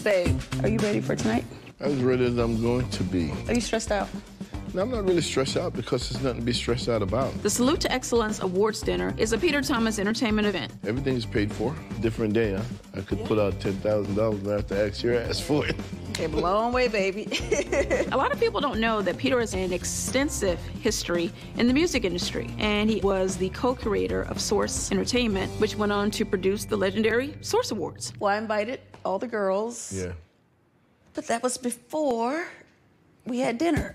Babe, are you ready for tonight? As ready as I'm going to be. Are you stressed out? No, I'm not really stressed out because there's nothing to be stressed out about. The Salute to Excellence Awards Dinner is a Peter Thomas entertainment event. Everything's paid for. Different day, huh? I could put out $10,000 and I have to ask your ass for it. Okay, blow away, baby. A lot of people don't know that Peter has an extensive history in the music industry, and he was the co-creator of Source Entertainment, which went on to produce the legendary Source Awards. Well, I invited all the girls. Yeah. But that was before we had dinner.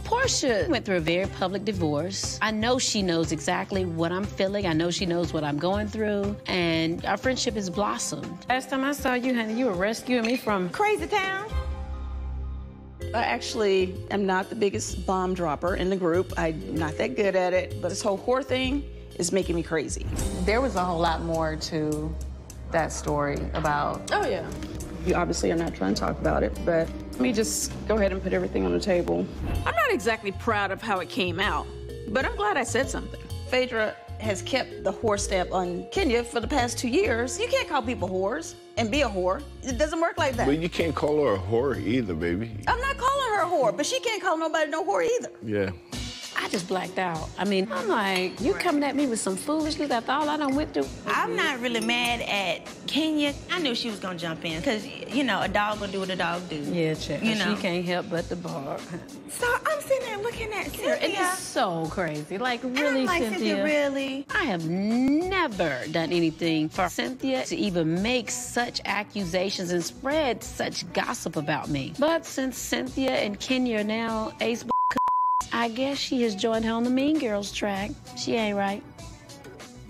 Portia went through a very public divorce. I know she knows exactly what I'm feeling. I know she knows what I'm going through, and our friendship has blossomed. Last time I saw you, honey, you were rescuing me from crazy town. I actually am not the biggest bomb dropper in the group. I'm not that good at it, but this whole whore thing is making me crazy. There was a whole lot more to that story about... Oh, yeah. You obviously are not trying to talk about it, but let me just go ahead and put everything on the table. I'm not exactly proud of how it came out, but I'm glad I said something. Phaedra has kept the whore stamp on Kenya for the past 2 years. You can't call people whores and be a whore. It doesn't work like that. But you can't call her a whore either, baby. I'm not calling her a whore, but she can't call nobody no whore either. Yeah. I just blacked out. I mean, I'm like, you coming at me with some foolishness after all I done went through? I'm not really mad at Kenya. I knew she was gonna jump in, because, you know, a dog will do what a dog do. Yeah, check. You know. She can't help but to bark. So I'm sitting there looking at Cynthia. It is so crazy. Like, really, and I'm like, Cynthia, really? I have never done anything for Cynthia to even make such accusations and spread such gossip about me. But since Cynthia and Kenya are now ace, I guess she has joined her on the Mean Girls track. She ain't right.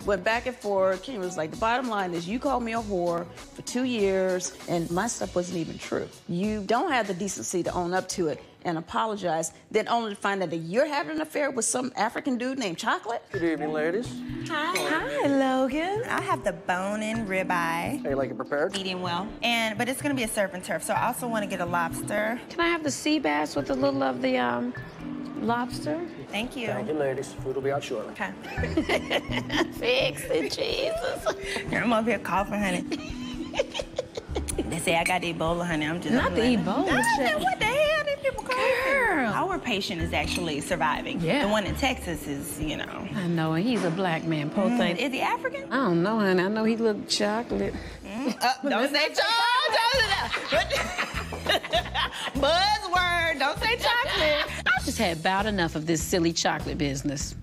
Went back and forth. Kenya was like, the bottom line is you called me a whore for 2 years, and my stuff wasn't even true. You don't have the decency to own up to it and apologize, then only to find out that you're having an affair with some African dude named Chocolate? Good evening, ladies. Hi. Hi, Logan. I have the bone-in ribeye. How you like it prepared? Medium well. But it's gonna be a surf and turf, so I also want to get a lobster. Can I have the sea bass with a little of the lobster? Thank you. Thank you, ladies. Food will be out shortly. Okay. Fix it, Jesus. I'm up here coughing, honey. They say I got the Ebola, honey. I'm just not the Ebola. What the hell? These people coughing. Girl. Our patient is actually surviving. Yeah. The one in Texas is, you know. I know, and he's a black man, poor thing. Is he African? I don't know, honey. I know he looked chocolate. Don't say chocolate. Buzzword. Don't say chocolate. I just had about enough of this silly chocolate business.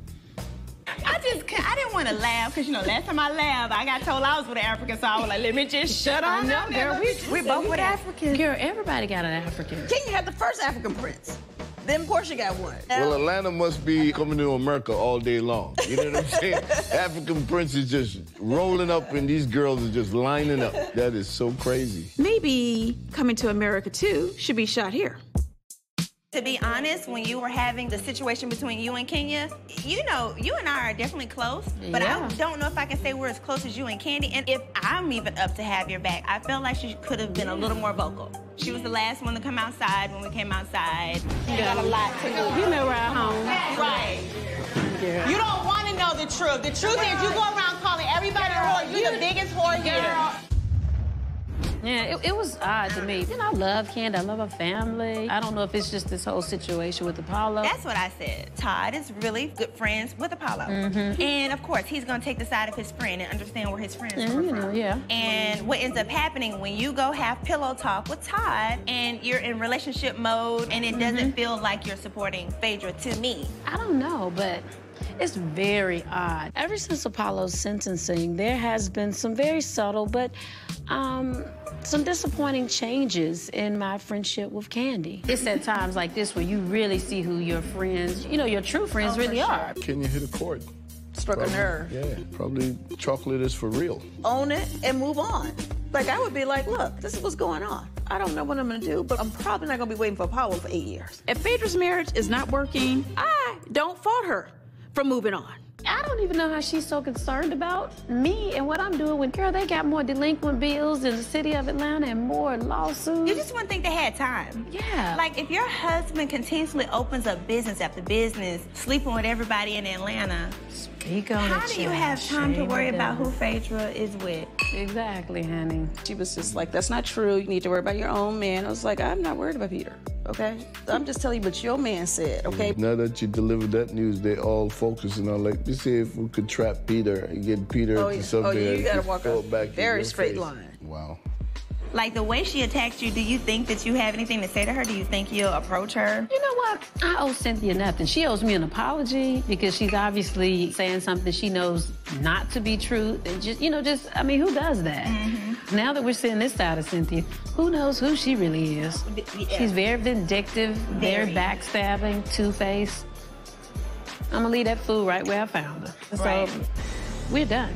I didn't want to laugh, because, you know, last time I laughed, I got told I was with an African, so I was like, let me just shut up. I know, girl. We both with Africans. Girl, everybody got an African. Kenya had the first African prince. Then Portia got one. Well, Atlanta must be coming to America all day long. You know what I'm saying? African Prince is just rolling up and these girls are just lining up. That is so crazy. Maybe Coming to America 2 should be shot here. To be honest, when you were having the situation between you and Kenya, you know, you and I are definitely close, but Yeah. I don't know if I can say we're as close as you and Candy. And if I'm even up to have your back, I felt like she could have been a little more vocal. She was the last one to come outside when we came outside. You got a lot to do. You know, right home. Right. You don't want to know the truth. The truth is you go around calling everybody a whore. You're the biggest whore here. Yeah, it was odd to me. You know, I love Candy. I love her family. I don't know if it's just this whole situation with Apollo. That's what I said. Todd is really good friends with Apollo. And, of course, he's going to take the side of his friend and understand where his friend is coming from. Yeah. And what ends up happening when you go have pillow talk with Todd and you're in relationship mode and it doesn't feel like you're supporting Phaedra, to me. I don't know, but it's very odd. Ever since Apollo's sentencing, there has been some very subtle but some disappointing changes in my friendship with Candy. It's at times like this where you really see who your friends, you know, your true friends really are. Kenya hit a chord. Struck a nerve. Yeah, probably Chocolate is for real. Own it and move on. Like, I would be like, look, this is what's going on. I don't know what I'm gonna do, but I'm probably not gonna be waiting for Apollo for 8 years. If Phaedra's marriage is not working, I don't fault her for moving on. I don't even know how she's so concerned about me and what I'm doing when, girl, they got more delinquent bills in the city of Atlanta and more lawsuits. You just wouldn't think they had time. Yeah. Like, if your husband continuously opens up business after business, sleeping with everybody in Atlanta, how do you have time to worry about who Phaedra is with? Exactly, honey. She was just like, that's not true. You need to worry about your own man. I was like, I'm not worried about Peter, okay? I'm just telling you what your man said, okay? Now that you delivered that news, they all focusing on, like, let's see if we could trap Peter and get Peter to something you gotta that walk fall a back very in straight face. line. Wow. Like, the way she attacked you, do you think that you have anything to say to her? Do you think you'll approach her? You know what? I owe Cynthia nothing. She owes me an apology because she's obviously saying something she knows not to be true. And just, I mean, who does that? Mm-hmm. Now that we're seeing this side of Cynthia, who knows who she really is? Yeah. She's very vindictive, very backstabbing, two-faced. I'm gonna leave that fool right where I found her. Right. So, we're done.